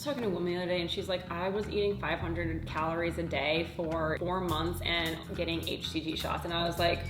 Talking to a woman the other day and she's like, I was eating 500 calories a day for 4 months and getting HCG shots. And I was like,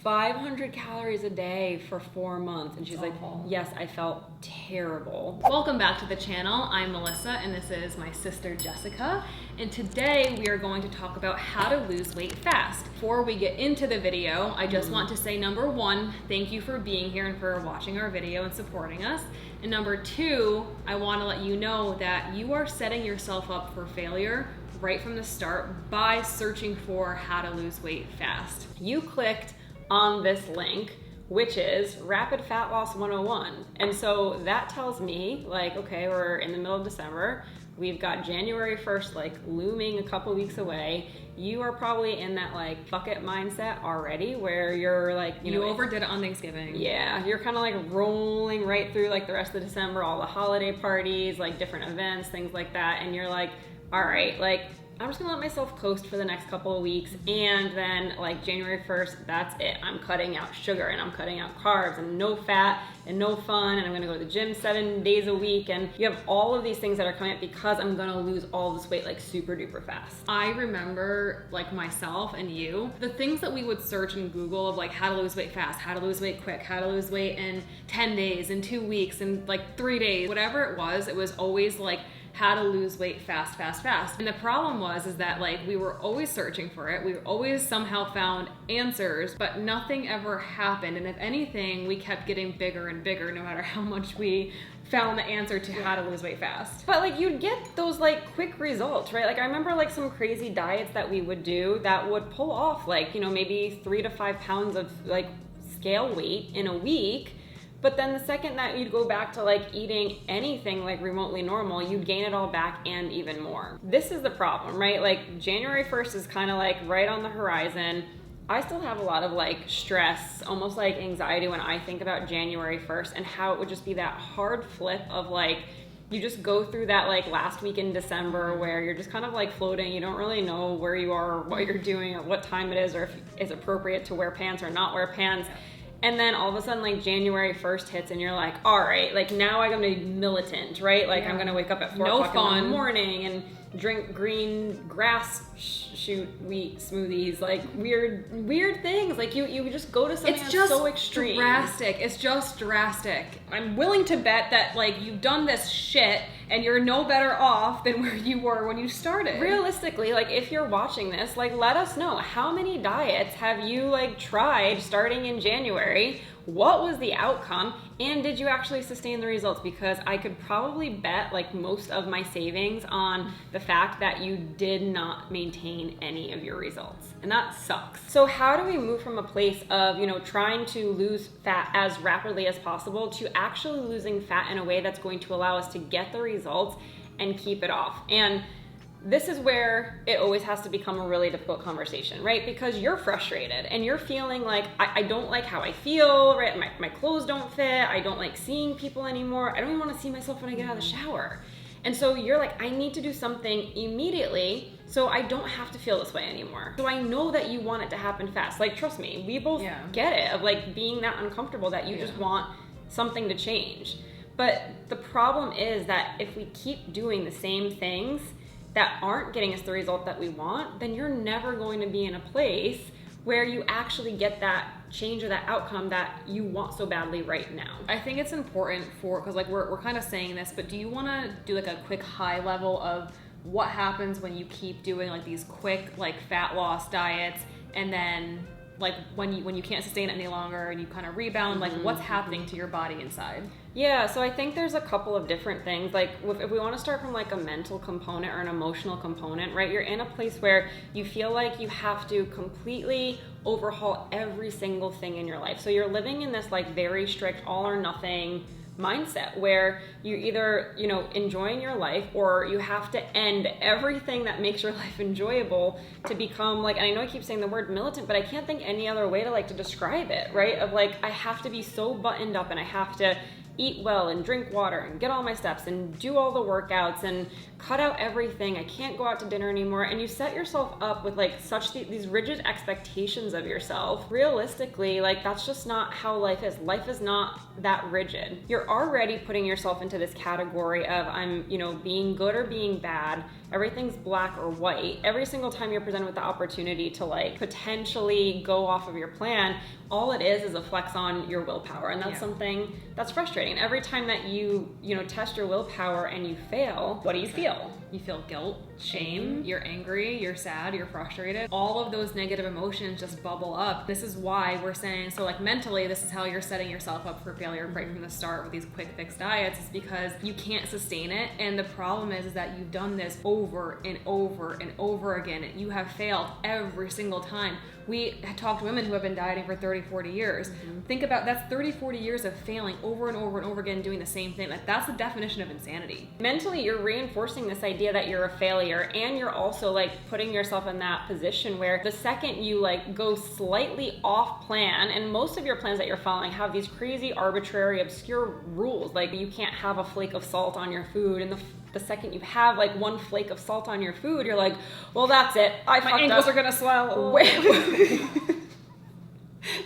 500 calories a day for 4 months. And she's like, yes, I felt terrible. Welcome back to the channel. I'm Melissa and this is my sister Jessica. And today we are going to talk about how to lose weight fast. Before we get into the video, I just want to say, number one, thank you for being here and for watching our video and supporting us. And number two, I want to let you know that you are setting yourself up for failure right from the start by searching for how to lose weight fast. You clicked on this link, which is Rapid Fat Loss 101. And so that tells me, like, okay, we're in the middle of December. We've got January 1st, like, looming a couple weeks away. You are probably in that, like, fuck it mindset already, where you're like, you overdid it on Thanksgiving. Yeah, you're kind of like rolling right through like the rest of December, all the holiday parties, like different events, things like that. And you're like, all right, like, I'm just gonna let myself coast for the next couple of weeks, and then like January 1st, that's it. I'm cutting out sugar and I'm cutting out carbs and no fat and no fun, and I'm gonna go to the gym 7 days a week, and you have all of these things that are coming up because I'm gonna lose all this weight like super duper fast. I remember, like, myself and you, the things that we would search in Google of like how to lose weight fast, how to lose weight quick, how to lose weight in 10 days, in 2 weeks, in like 3 days, whatever it was always like how to lose weight fast, fast, fast. And the problem is that like we were always searching for it. We always somehow found answers, but nothing ever happened. And if anything, we kept getting bigger and bigger no matter how much we found the answer to how to lose weight fast. But like you'd get those like quick results, right? Like I remember like some crazy diets that we would do that would pull off like, maybe 3 to 5 pounds of like scale weight in a week. But then the second that you'd go back to like eating anything like remotely normal, you'd gain it all back and even more. This is the problem, right? Like January 1st is kind of like right on the horizon. I still have a lot of like stress, almost like anxiety when I think about January 1st and how it would just be that hard flip of like, you just go through that like last week in December where you're just kind of like floating. You don't really know where you are or what you're doing or what time it is or if it's appropriate to wear pants or not wear pants. And then all of a sudden, like January 1st hits and you're like, all right, like now I'm gonna be militant, right? Like I'm gonna wake up at 4 o'clock in the morning and drink green grass shoot wheat smoothies, like weird things. Like you just go to something that's so extreme. It's just drastic. I'm willing to bet that like you've done this shit and you're no better off than where you were when you started. Realistically, like if you're watching this, like let us know, how many diets have you like tried starting in January? What was the outcome? And did you actually sustain the results? Because I could probably bet like most of my savings on the fact that you did not maintain any of your results. And that sucks. So how do we move from a place of, trying to lose fat as rapidly as possible to actually losing fat in a way that's going to allow us to get the results and keep it off? And this is where it always has to become a really difficult conversation, right? Because you're frustrated and you're feeling like, I don't like how I feel, right? My clothes don't fit. I don't like seeing people anymore. I don't even want to see myself when I get out of the shower. And so you're like, I need to do something immediately so I don't have to feel this way anymore. So I know that you want it to happen fast. Like, trust me, we both get it of like being that uncomfortable that you just want something to change. But the problem is that if we keep doing the same things that aren't getting us the result that we want, then you're never going to be in a place where you actually get that change or that outcome that you want so badly right now. I think it's important because like we're kind of saying this, but do you want to do like a quick high level of what happens when you keep doing like these quick like fat loss diets and then like when you can't sustain it any longer and you kind of rebound, like what's happening to your body inside? Yeah, so I think there's a couple of different things. Like if we want to start from like a mental component or an emotional component, right? You're in a place where you feel like you have to completely overhaul every single thing in your life. So you're living in this like very strict all or nothing mindset where you're either, enjoying your life or you have to end everything that makes your life enjoyable to become like, and I know I keep saying the word militant, but I can't think any other way to describe it, right? Of like, I have to be so buttoned up and I have to eat well and drink water and get all my steps and do all the workouts and cut out everything. I can't go out to dinner anymore. And you set yourself up with like such these rigid expectations of yourself. Realistically, like that's just not how life is. Life is not that rigid. You're already putting yourself into this category of I'm, being good or being bad. Everything's black or white. Every single time you're presented with the opportunity to like potentially go off of your plan, all it is a flex on your willpower. And that's something that's frustrating. Every time that you test your willpower and you fail, what do you feel? You feel guilt, shame, you're angry, you're sad, you're frustrated. All of those negative emotions just bubble up. This is why we're saying, so like mentally, this is how you're setting yourself up for failure right from the start with these quick fix diets, is because you can't sustain it. And the problem is that you've done this over and over and over again. You have failed every single time. We talk to women who have been dieting for 30, 40 years. Think about that's 30, 40 years of failing over and over and over again, doing the same thing. Like that's the definition of insanity. Mentally, you're reinforcing this idea that you're a failure, and you're also like putting yourself in that position where the second you like go slightly off plan, and most of your plans that you're following have these crazy, arbitrary, obscure rules. Like you can't have a flake of salt on your food, and the second you have like one flake of salt on your food, you're like, well, that's it. My ankles are gonna swell.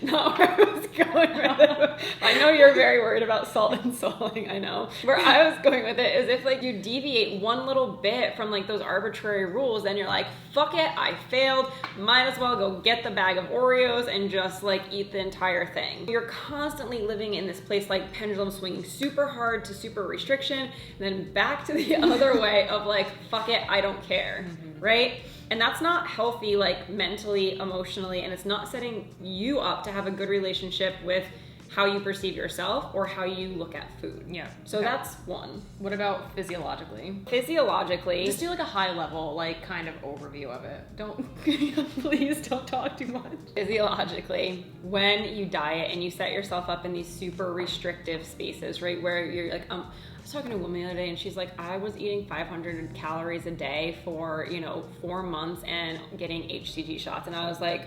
Not where I was going with it. I know you're very worried about salt and salting, I know. Where I was going with it is if like you deviate one little bit from like those arbitrary rules, then you're like, fuck it, I failed. Might as well go get the bag of Oreos and just like eat the entire thing. You're constantly living in this place like pendulum swinging super hard to super restriction, and then back to the other way of like, fuck it, I don't care, right? And that's not healthy, like mentally, emotionally, and it's not setting you up to have a good relationship with how you perceive yourself or how you look at food. Yeah. So that's one. What about physiologically? Physiologically, just do like a high level, like kind of overview of it. Please don't talk too much. Physiologically, when you diet and you set yourself up in these super restrictive spaces, right, where you're like, I was talking to a woman the other day and she's like, I was eating 500 calories a day for, 4 months and getting HCG shots. And I was like,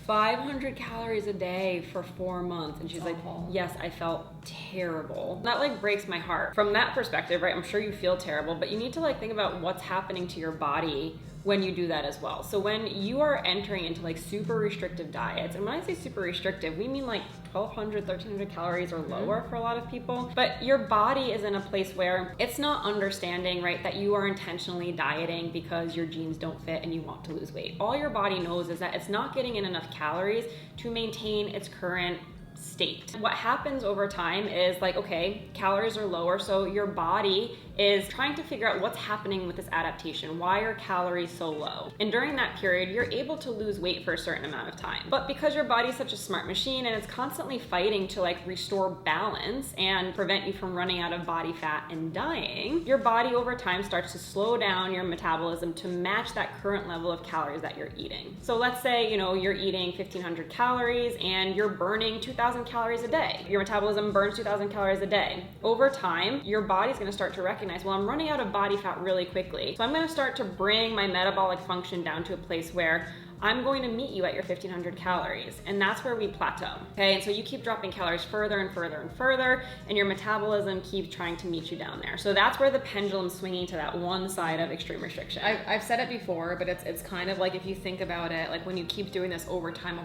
500 calories a day for 4 months. And she's like, yes, I felt terrible. That like breaks my heart. From that perspective, right, I'm sure you feel terrible, but you need to like think about what's happening to your body when you do that as well. So when you are entering into like super restrictive diets, and when I say super restrictive, we mean like 1,200, 1,300 calories or lower for a lot of people, but your body is in a place where it's not understanding, right, that you are intentionally dieting because your genes don't fit and you want to lose weight. All your body knows is that it's not getting in enough calories to maintain its current state. What happens over time is like, okay, calories are lower, so your body is trying to figure out what's happening with this adaptation. Why are calories so low? And during that period, you're able to lose weight for a certain amount of time. But because your body's such a smart machine and it's constantly fighting to like restore balance and prevent you from running out of body fat and dying, your body over time starts to slow down your metabolism to match that current level of calories that you're eating. So let's say, you're eating 1,500 calories and you're burning 2,000 calories a day. Your metabolism burns 2,000 calories a day. Over time, your body's gonna start to recognize, well, I'm running out of body fat really quickly. So I'm gonna start to bring my metabolic function down to a place where I'm going to meet you at your 1,500 calories. And that's where we plateau, okay? And so you keep dropping calories further and further and further, and your metabolism keeps trying to meet you down there. So that's where the pendulum's swinging to that one side of extreme restriction. I've said it before, but it's kind of like if you think about it, like when you keep doing this over time,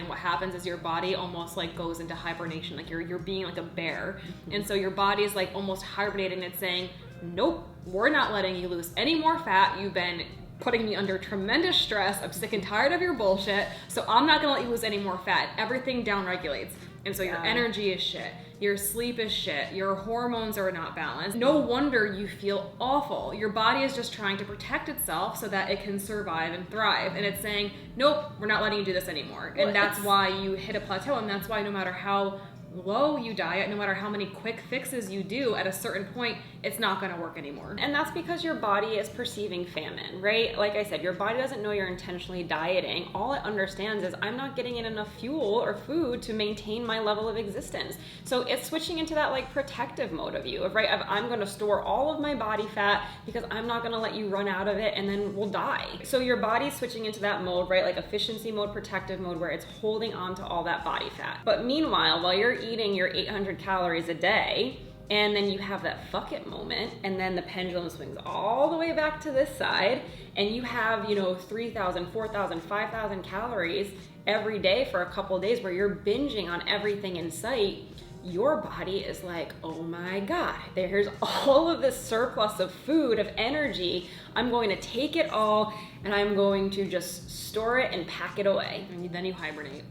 what happens is your body almost like goes into hibernation. Like you're being like a bear. And so your body is like almost hibernating. It's saying, nope, we're not letting you lose any more fat. You've been putting me under tremendous stress. I'm sick and tired of your bullshit. So I'm not gonna let you lose any more fat. Everything down regulates. And so your energy is shit. Your sleep is shit. Your hormones are not balanced. No wonder you feel awful. Your body is just trying to protect itself so that it can survive and thrive. And it's saying, nope, we're not letting you do this anymore. And that's why you hit a plateau. And that's why no matter how low you diet, no matter how many quick fixes you do, at a certain point, it's not gonna work anymore. And that's because your body is perceiving famine, right? Like I said, your body doesn't know you're intentionally dieting. All it understands is I'm not getting in enough fuel or food to maintain my level of existence. So it's switching into that like protective mode of you, right? I'm gonna store all of my body fat because I'm not gonna let you run out of it and then we'll die. So your body's switching into that mode, right? Like efficiency mode, protective mode, where it's holding on to all that body fat. But meanwhile, while you're eating your 800 calories a day, and then you have that fuck it moment, and then the pendulum swings all the way back to this side, and you have, 3,000, 4,000, 5,000 calories every day for a couple of days where you're binging on everything in sight. Your body is like, oh my God, there's all of this surplus of food, of energy. I'm going to take it all and I'm going to just store it and pack it away. And then you hibernate.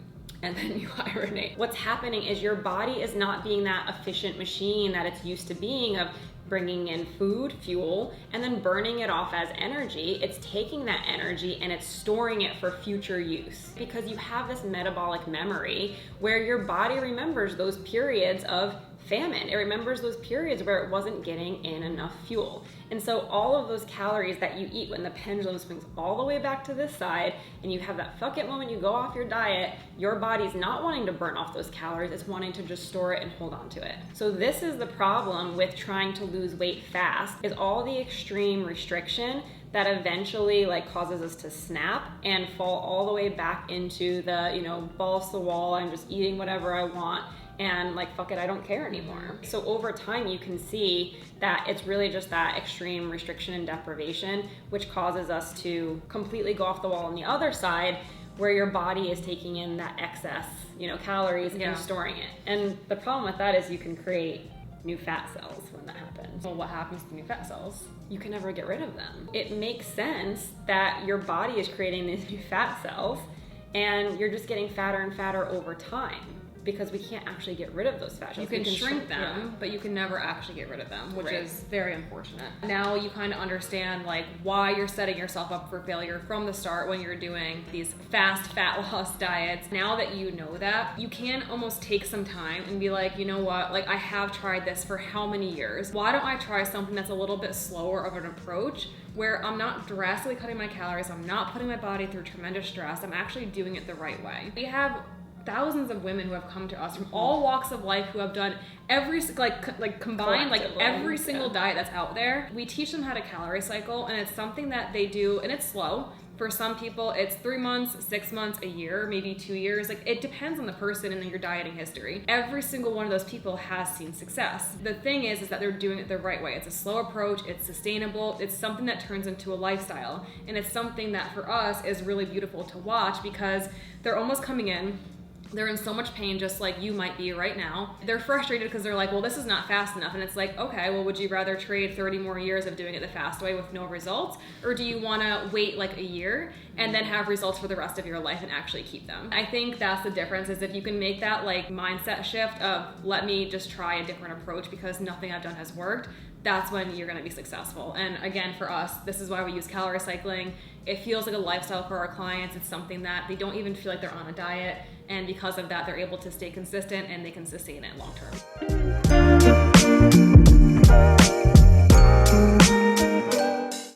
And then you hibernate. What's happening is your body is not being that efficient machine that it's used to being, of bringing in food, fuel, and then burning it off as energy. It's taking that energy and it's storing it for future use, because you have this metabolic memory where your body remembers those periods of famine. It remembers those periods where it wasn't getting in enough fuel. And so all of those calories that you eat when the pendulum swings all the way back to this side and you have that fuck it moment, you go off your diet, your body's not wanting to burn off those calories, it's wanting to just store it and hold on to it. So this is the problem with trying to lose weight fast, is all the extreme restriction that eventually causes us to snap and fall all the way back into the, balls to the wall, I'm just eating whatever I want, and fuck it, I don't care anymore. So over time you can see that it's really just that extreme restriction and deprivation which causes us to completely go off the wall on the other side, where your body is taking in that excess, calories and storing it. And the problem with that is you can create new fat cells when that happens. Well, what happens to new fat cells? You can never get rid of them. It makes sense that your body is creating these new fat cells and you're just getting fatter and fatter over time, because we can't actually get rid of those fat cells. You can shrink them, but you can never actually get rid of them, which is very unfortunate. Now you kind of understand why you're setting yourself up for failure from the start when you're doing these fast fat loss diets. Now that you know that, you can almost take some time and be like, you know what, I have tried this for how many years? Why don't I try something that's a little bit slower of an approach, where I'm not drastically cutting my calories, I'm not putting my body through tremendous stress, I'm actually doing it the right way. We have thousands of women who have come to us from all walks of life, who have done every combined every single diet that's out there. We teach them how to calorie cycle, and it's something that they do, and it's slow. For some people it's 3 months, 6 months, a year, maybe 2 years. It depends on the person and your dieting history. Every single one of those people has seen success. The thing is that they're doing it the right way. It's a slow approach, it's sustainable, it's something that turns into a lifestyle, and it's something that for us is really beautiful to watch, because they're almost coming in, they're in so much pain, just like you might be right now. They're frustrated because they're like, well, this is not fast enough. And it's like, okay, well, would you rather trade 30 more years of doing it the fast way with no results? Or do you want to wait a year and then have results for the rest of your life and actually keep them? I think that's the difference, is if you can make that mindset shift of, let me just try a different approach because nothing I've done has worked, that's when you're going to be successful. And again, for us, this is why we use calorie cycling. It feels like a lifestyle for our clients. It's something that they don't even feel like they're on a diet. And because of that, they're able to stay consistent and they can sustain it long term.